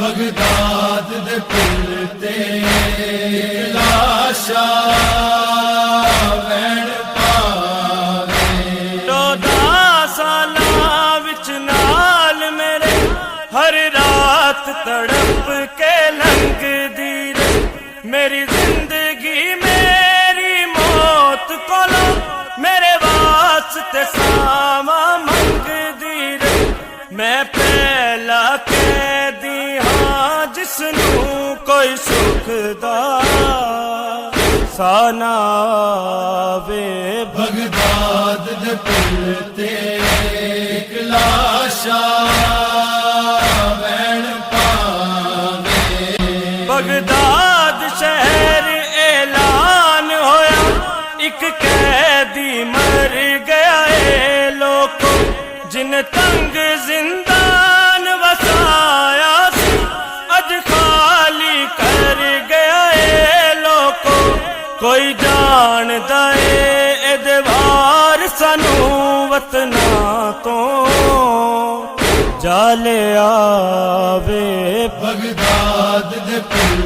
Baghdad दे पुल ते लाशा वैण पावे 14 सालां विच नाल मेरे हर रात तड़प के लंघदी रे मेरी जिंदगी मेरी मौत कोलों मेरे वास्ते सावा मंगदी रे मैं पहला कैदी हाँ जिसनू कोई सुख दा साना वे बगदाद दे पुल ते लाशा वैण पावे बगदाद शहर ऐलान होया एक कैदी मर गया है लोगों जिन तंग जिंदान वसाया सी अज खाली कर गया है लोगों कोई जानदा है एदे वार सानू वतना तो जाले आवे बगदाद दे पुल